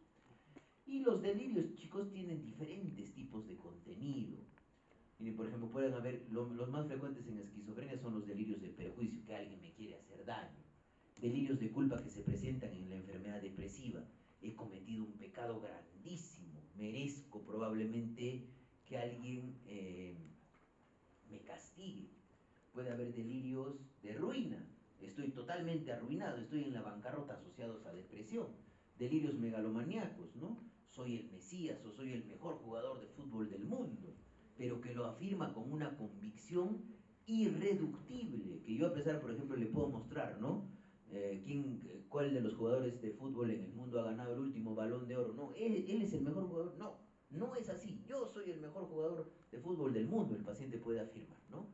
Y los delirios, chicos, tienen diferentes tipos de contenido. Y por ejemplo, pueden haber, los más frecuentes en esquizofrenia son los delirios de perjuicio, que alguien me quiere hacer daño. Delirios de culpa que se presentan en la enfermedad depresiva. He cometido un pecado grandísimo, merezco probablemente que alguien me castigue. Puede haber delirios de ruina, estoy totalmente arruinado, estoy en la bancarrota asociados a depresión. Delirios megalomaníacos, ¿no? Soy el Mesías o soy el mejor jugador de fútbol del mundo, pero que lo afirma con una convicción irreductible, que yo a pesar, por ejemplo, le puedo mostrar, ¿no? ¿Cuál de los jugadores de fútbol en el mundo ha ganado el último Balón de Oro? No, él es el mejor jugador. No, no es así. Yo soy el mejor jugador de fútbol del mundo, el paciente puede afirmar, ¿no?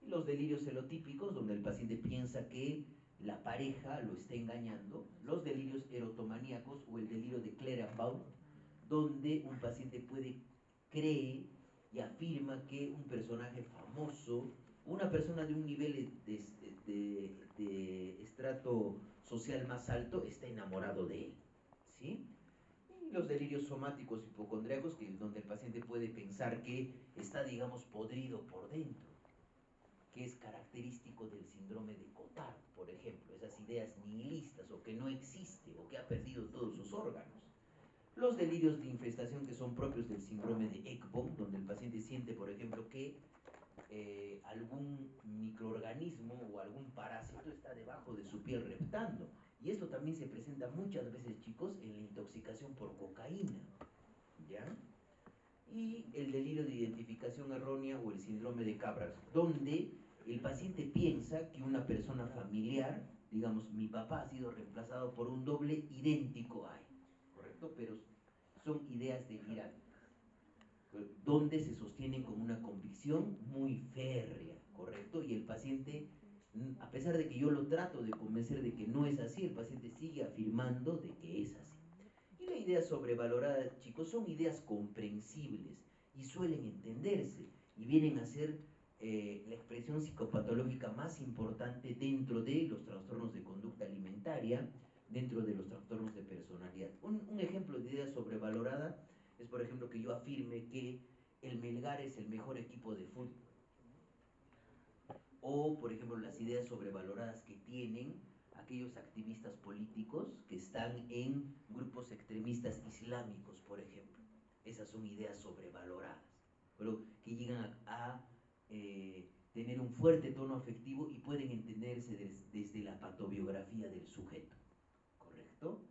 Y los delirios celotípicos, donde el paciente piensa que la pareja lo está engañando. Los delirios erotomaníacos o el delirio de Clairabout, donde un paciente cree y afirma que un personaje famoso, una persona de un nivel de estrato social más alto, está enamorado de él, ¿sí? Y los delirios somáticos hipocondríacos, donde el paciente puede pensar que está, digamos, podrido por dentro, que es característico del síndrome de Cotard, por ejemplo, esas ideas nihilistas, o que no existe, o que ha perdido todos sus órganos. Los delirios de infestación, que son propios del síndrome de Ekbom, donde el paciente siente, por ejemplo, que algún microorganismo o algún parásito está debajo de su piel reptando. Y esto también se presenta muchas veces, chicos, en la intoxicación por cocaína, ¿ya? Y el delirio de identificación errónea o el síndrome de Capgras, donde el paciente piensa que una persona familiar, digamos, mi papá ha sido reemplazado por un doble idéntico a él, ¿correcto? Pero son ideas delirantes, donde se sostienen con una convicción muy férrea, ¿correcto? Y el paciente, a pesar de que yo lo trato de convencer de que no es así, el paciente sigue afirmando de que es así. Y la idea sobrevalorada, chicos, son ideas comprensibles y suelen entenderse y vienen a ser la expresión psicopatológica más importante dentro de los trastornos de conducta alimentaria, dentro de los trastornos de personalidad. Un ejemplo de idea sobrevalorada es, por ejemplo, que yo afirme que el Melgar es el mejor equipo de fútbol. O, por ejemplo, las ideas sobrevaloradas que tienen aquellos activistas políticos que están en grupos extremistas islámicos, por ejemplo. Esas son ideas sobrevaloradas, pero que llegan a tener un fuerte tono afectivo y pueden entenderse desde la patobiografía del sujeto, ¿correcto?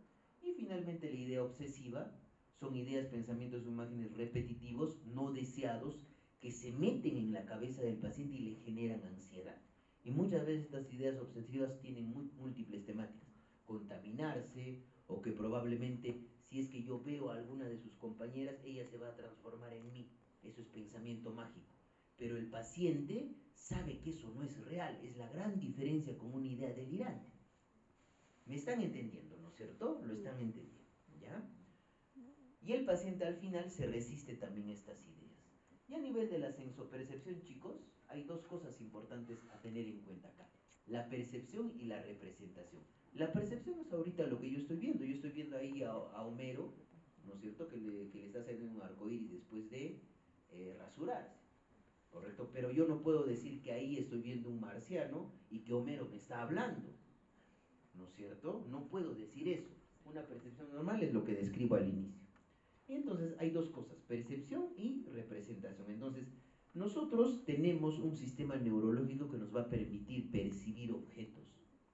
Y finalmente la idea obsesiva son ideas, pensamientos o imágenes repetitivos, no deseados, que se meten en la cabeza del paciente y le generan ansiedad. Y muchas veces estas ideas obsesivas tienen múltiples temáticas. Contaminarse, o que probablemente si es que yo veo a alguna de sus compañeras, ella se va a transformar en mí. Eso es pensamiento mágico. Pero el paciente sabe que eso no es real, es la gran diferencia con una idea delirante. ¿Me están entendiendo, no es cierto? Lo están entendiendo, ¿ya? Y el paciente al final se resiste también a estas ideas. Y a nivel de la sensopercepción, chicos, hay dos cosas importantes a tener en cuenta acá. La percepción y la representación. La percepción es ahorita lo que yo estoy viendo. Yo estoy viendo ahí a Homero, ¿no es cierto? Que le está saliendo un arcoíris después de rasurarse, ¿correcto? Pero yo no puedo decir que ahí estoy viendo un marciano y que Homero me está hablando, ¿no es cierto? No puedo decir eso. Una percepción normal es lo que describo al inicio. Y entonces hay dos cosas, percepción y representación. Entonces, nosotros tenemos un sistema neurológico que nos va a permitir percibir objetos,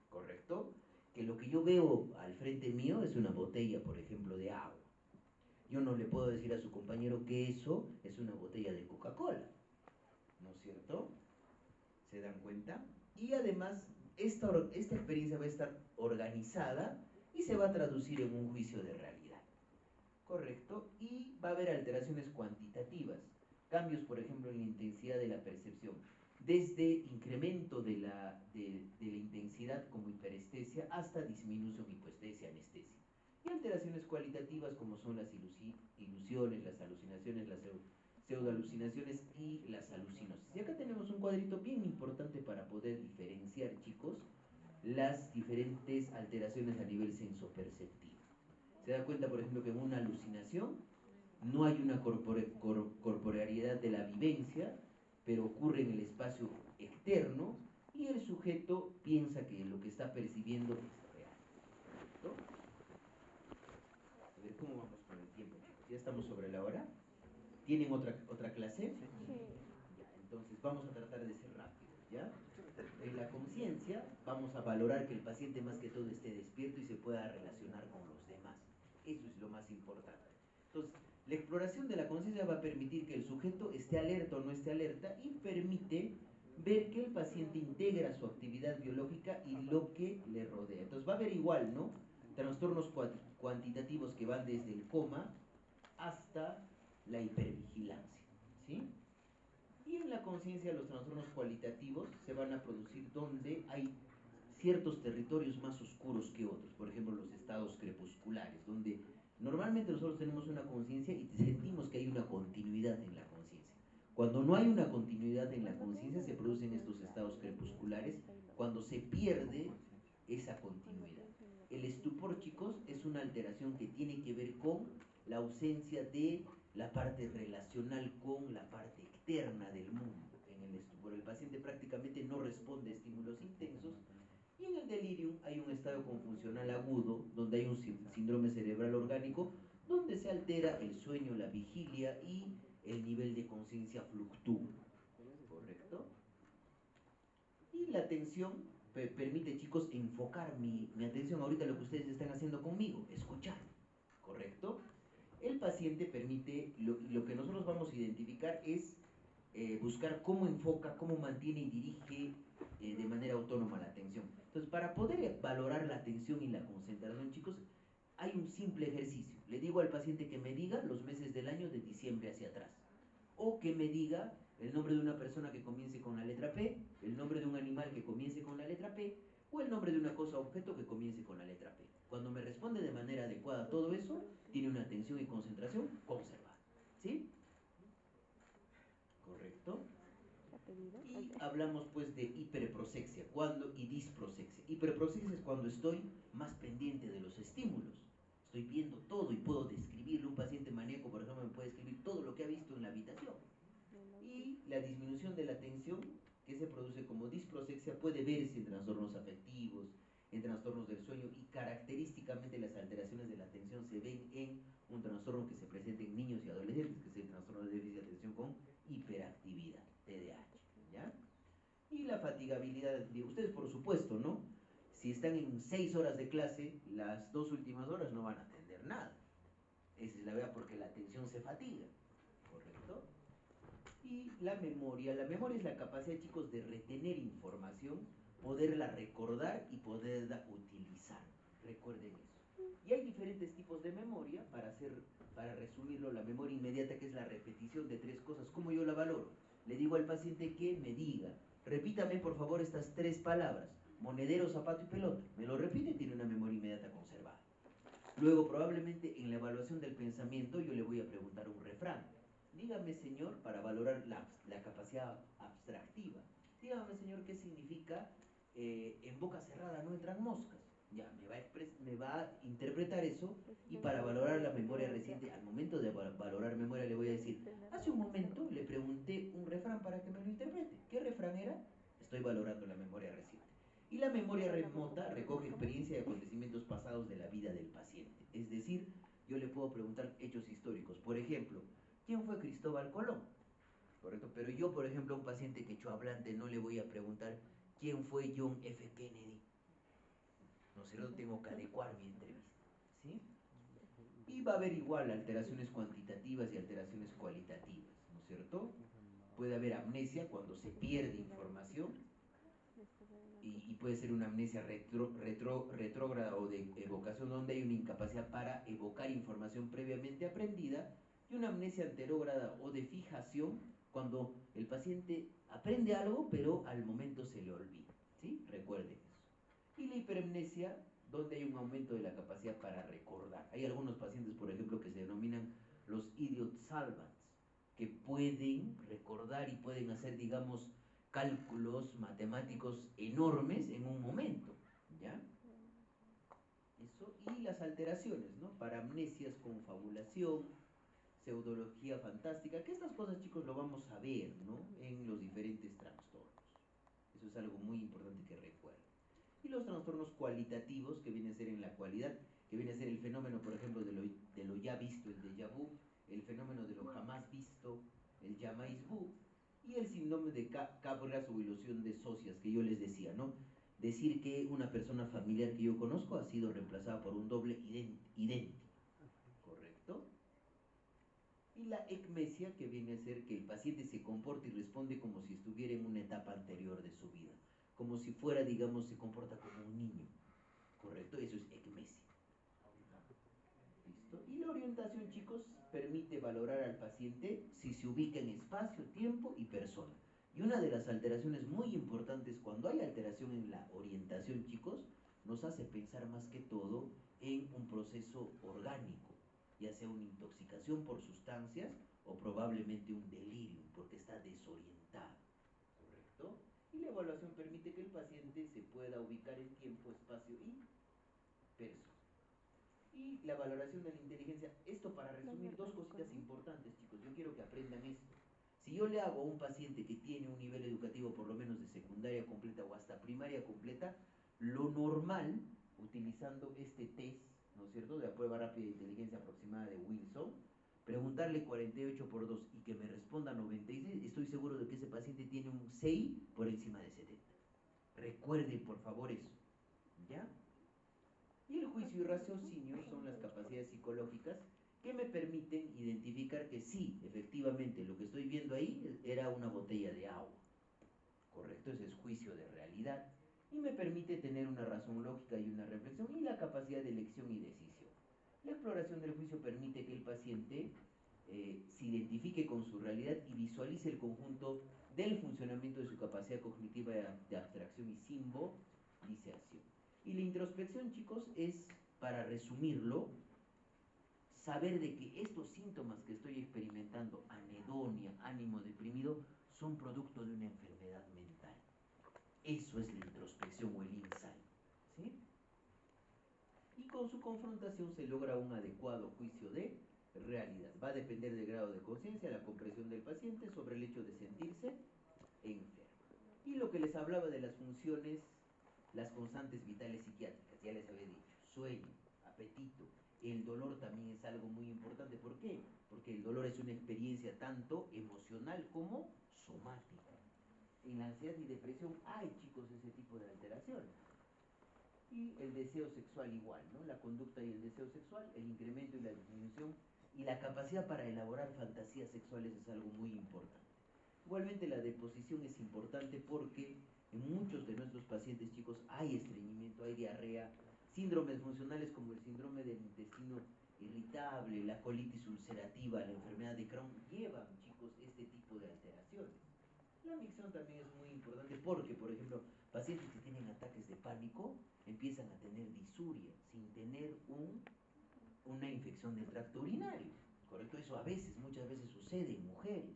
¿correcto? Que lo que yo veo al frente mío es una botella, por ejemplo, de agua. Yo no le puedo decir a su compañero que eso es una botella de Coca-Cola, ¿no es cierto? ¿Se dan cuenta? Y además, esta experiencia va a estar organizada y se va a traducir en un juicio de realidad. Correcto, y va a haber alteraciones cuantitativas, cambios por ejemplo en la intensidad de la percepción, desde incremento de la intensidad como hiperestesia hasta disminución, hipoestesia, anestesia. Y alteraciones cualitativas como son las ilusiones, las alucinaciones, las pseudoalucinaciones y las alucinosis. Y acá tenemos un cuadrito bien importante para poder diferenciar, chicos, las diferentes alteraciones a nivel sensoperceptivo. Se da cuenta, por ejemplo, que en una alucinación no hay una corporealidad de la vivencia, pero ocurre en el espacio externo y el sujeto piensa que lo que está percibiendo es real. ¿Correcto? A ver, ¿cómo vamos con el tiempo, chicos? ¿Ya estamos sobre la hora? ¿Tienen otra clase? Sí. Ya, entonces vamos a tratar de ser rápidos, ¿ya? En la conciencia vamos a valorar que el paciente más que todo esté despierto y se pueda relacionar con los demás. Eso es lo más importante. Entonces, la exploración de la conciencia va a permitir que el sujeto esté alerta o no esté alerta y permite ver que el paciente integra su actividad biológica y lo que le rodea. Entonces va a haber igual, ¿no? Trastornos cuantitativos que van desde el coma hasta la hipervigilancia, ¿sí? Y en la conciencia los trastornos cualitativos se van a producir donde hay ciertos territorios más oscuros que otros, por ejemplo los estados crepusculares, donde normalmente nosotros tenemos una conciencia y sentimos que hay una continuidad en la conciencia. Cuando no hay una continuidad en la conciencia se producen estos estados crepusculares cuando se pierde esa continuidad. El estupor, chicos, es una alteración que tiene que ver con la ausencia de la parte relacional con la parte externa del mundo. En el estupor el paciente prácticamente no responde a estímulos intensos y en el delirium hay un estado confusional agudo donde hay un síndrome cerebral orgánico donde se altera el sueño, la vigilia y el nivel de conciencia fluctúa. ¿Correcto? Y la atención permite, chicos, enfocar mi atención ahorita lo que ustedes están haciendo conmigo, escuchar. ¿Correcto? El paciente permite, lo que nosotros vamos a identificar es buscar cómo enfoca, cómo mantiene y dirige de manera autónoma la atención. Entonces, para poder valorar la atención y la concentración, chicos, hay un simple ejercicio. Le digo al paciente que me diga los meses del año de diciembre hacia atrás. O que me diga el nombre de una persona que comience con la letra P, el nombre de un animal que comience con la letra P, o el nombre de una cosa o objeto que comience con la letra P. Cuando me responde de manera adecuada todo eso, tiene una atención y concentración conservada. ¿Sí? ¿Correcto? Y hablamos pues de hiperprosexia y disprosexia. Hiperprosexia es cuando estoy más pendiente de los estímulos. Estoy viendo todo y puedo describirlo. Un paciente maníaco, por ejemplo, me puede escribir todo lo que ha visto en la habitación. Y la disminución de la atención que se produce como disprosexia puede verse en trastornos afectivos, en trastornos del sueño y característicamente las alteraciones de la atención se ven en un trastorno que se presenta en niños y adolescentes, que es el trastorno de déficit de atención con hiperactividad, TDAH, ¿ya? Y la fatigabilidad, de ustedes por supuesto, ¿no? Si están en 6 horas de clase, las 2 últimas horas no van a atender nada. Esa es la verdad porque la atención se fatiga, ¿correcto? Y la memoria es la capacidad, chicos, de retener información, poderla recordar y poderla utilizar. Recuerden eso. Y hay diferentes tipos de memoria, para resumirlo, la memoria inmediata, que es la repetición de 3 cosas. ¿Cómo yo la valoro? Le digo al paciente que me diga, repítame por favor estas 3 palabras, monedero, zapato y pelota. Me lo repite, tiene una memoria inmediata conservada. Luego, probablemente en la evaluación del pensamiento, yo le voy a preguntar un refrán. Dígame, señor, para valorar la capacidad abstractiva, dígame, señor, qué significa en boca cerrada no entran moscas. Ya, me va a interpretar eso, y para valorar la memoria reciente, al momento de valorar memoria, le voy a decir, hace un momento le pregunté un refrán para que me lo interprete. ¿Qué refrán era? Estoy valorando la memoria reciente. Y la memoria remota recoge experiencia y acontecimientos pasados de la vida del paciente. Es decir, yo le puedo preguntar hechos históricos. Por ejemplo, ¿quién fue Cristóbal Colón? ¿Correcto? Pero yo, por ejemplo, a un paciente quechohablante no le voy a preguntar quién fue John F. Kennedy. ¿No es cierto? Tengo que adecuar mi entrevista. ¿Sí? Y va a haber igual alteraciones cuantitativas y alteraciones cualitativas, ¿no es cierto? Puede haber amnesia cuando se pierde información, y puede ser una amnesia retrógrada o de evocación, donde hay una incapacidad para evocar información previamente aprendida, y una amnesia anterógrada o de fijación, cuando el paciente aprende algo pero al momento se le olvida. ¿Sí? Recuerden eso. Y la hiperemnesia, donde hay un aumento de la capacidad para recordar. Hay algunos pacientes, por ejemplo, que se denominan los idiot salvants, que pueden recordar y pueden hacer, digamos, cálculos matemáticos enormes en un momento, ¿ya? Eso, y las alteraciones, ¿no? Paramnesias, confabulación, pseudología fantástica, que estas cosas, chicos, lo vamos a ver, ¿no? En los diferentes trastornos. Eso es algo muy importante que recuerden. Y los trastornos cualitativos, que viene a ser en la cualidad, que viene a ser el fenómeno, por ejemplo, de lo ya visto, el déjà vu, el fenómeno de lo jamás visto, el jamais vu, y el síndrome de Capgras o ilusión de socias, que yo les decía, ¿no? Decir que una persona familiar que yo conozco ha sido reemplazada por un doble idéntico, ¿correcto? Y la ecmesia, que viene a ser que el paciente se comporta y responde como si estuviera en una etapa anterior de su vida, como si fuera, digamos, se comporta como un niño, ¿correcto? Eso es ecmesia. ¿Listo? Y la orientación, chicos, permite valorar al paciente si se ubica en espacio, tiempo y persona. Y una de las alteraciones muy importantes, cuando hay alteración en la orientación, chicos, nos hace pensar más que todo en un proceso orgánico, ya sea una intoxicación por sustancias o probablemente un delirio, porque está desorientado, ¿correcto? Y la evaluación permite que el paciente se pueda ubicar en tiempo, espacio y persona. Y la valoración de la inteligencia, esto para resumir 2 cositas importantes, chicos, yo quiero que aprendan esto. Si yo le hago a un paciente que tiene un nivel educativo por lo menos de secundaria completa o hasta primaria completa, lo normal, utilizando este test, ¿no es cierto?, de la prueba rápida de inteligencia aproximada de Wilson, preguntarle 48 por 2 y que me responda 96, estoy seguro de que ese paciente tiene un 6 por encima de 70. Recuerden, por favor, eso, ¿ya? Y el juicio y raciocinio son las capacidades psicológicas que me permiten identificar que sí, efectivamente, lo que estoy viendo ahí era una botella de agua. ¿Correcto? Ese es juicio de realidad. Y me permite tener una razón lógica y una reflexión, y la capacidad de elección y decisión. La exploración del juicio permite que el paciente se identifique con su realidad y visualice el conjunto del funcionamiento de su capacidad cognitiva de abstracción y simbolización. Y la introspección, chicos, es, para resumirlo, saber de que estos síntomas que estoy experimentando, anedonia, ánimo deprimido, son producto de una enfermedad mental. Eso es la introspección o el insight, ¿sí? Y con su confrontación se logra un adecuado juicio de realidad. Va a depender del grado de conciencia, la comprensión del paciente sobre el hecho de sentirse enfermo. Y lo que les hablaba de las funciones, las constantes vitales psiquiátricas, ya les había dicho, sueño, apetito, el dolor también es algo muy importante. ¿Por qué? Porque el dolor es una experiencia tanto emocional como somática. En la ansiedad y depresión hay, chicos, ese tipo de alteraciones. Y el deseo sexual igual, ¿no? La conducta y el deseo sexual, el incremento y la disminución, y la capacidad para elaborar fantasías sexuales es algo muy importante. Igualmente la deposición es importante porque en muchos de nuestros pacientes, chicos, hay estreñimiento, hay diarrea, síndromes funcionales como el síndrome del intestino irritable, la colitis ulcerativa, la enfermedad de Crohn, llevan, chicos, este tipo de alteraciones. La micción también es muy importante porque, por ejemplo, pacientes que tienen ataques de pánico empiezan a tener disuria sin tener una infección del tracto urinario, ¿correcto? Eso a veces, muchas veces sucede en mujeres.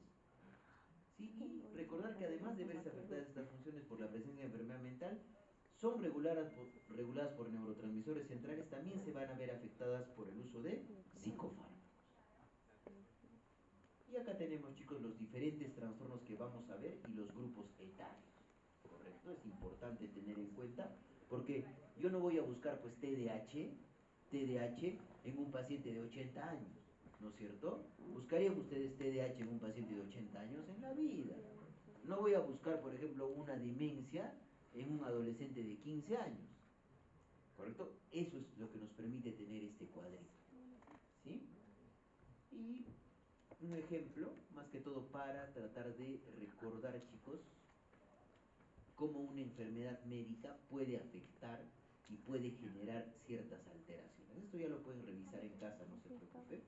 ¿Sí? Y recordar que además de verse afectadas estas funciones por la presencia de enfermedad mental, son reguladas por neurotransmisores centrales, también se van a ver afectadas por el uso de psicofármacos. Y acá tenemos, chicos, los diferentes trastornos que vamos a ver y los grupos etarios. ¿Correcto? Es importante tener en cuenta porque yo no voy a buscar pues TDAH en un paciente de 80 años, ¿no es cierto? ¿Buscarían ustedes TDAH en un paciente de 80 años? En la vida. No voy a buscar, por ejemplo, una demencia en un adolescente de 15 años, ¿correcto? Eso es lo que nos permite tener este cuadrito, ¿sí? Y un ejemplo, más que todo para tratar de recordar, chicos, cómo una enfermedad médica puede afectar y puede generar ciertas alteraciones. Esto ya lo pueden revisar en casa, no se preocupen.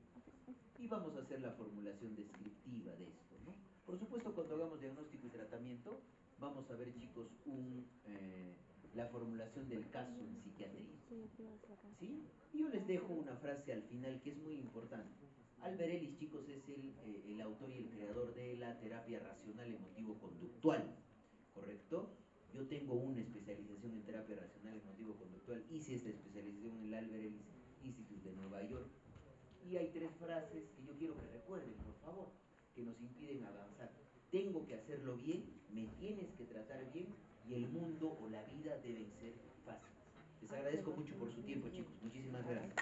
Y vamos a hacer la formulación descriptiva de esto, ¿no? Por supuesto, cuando hagamos diagnóstico y tratamiento, vamos a ver, chicos, la formulación del caso en psiquiatría. ¿Sí? Y yo les dejo una frase al final que es muy importante. Albert Ellis, chicos, es el autor y el creador de la terapia racional emotivo-conductual, ¿correcto? Yo tengo una especialización en terapia racional emotivo-conductual, hice esta especialización en el Albert Ellis Institute de Nueva York. Y hay 3 frases que yo quiero que recuerden, por favor, que nos impiden avanzar. Tengo que hacerlo bien, me tienes que tratar bien y el mundo o la vida deben ser fáciles. Les agradezco mucho por su tiempo, chicos. Muchísimas gracias.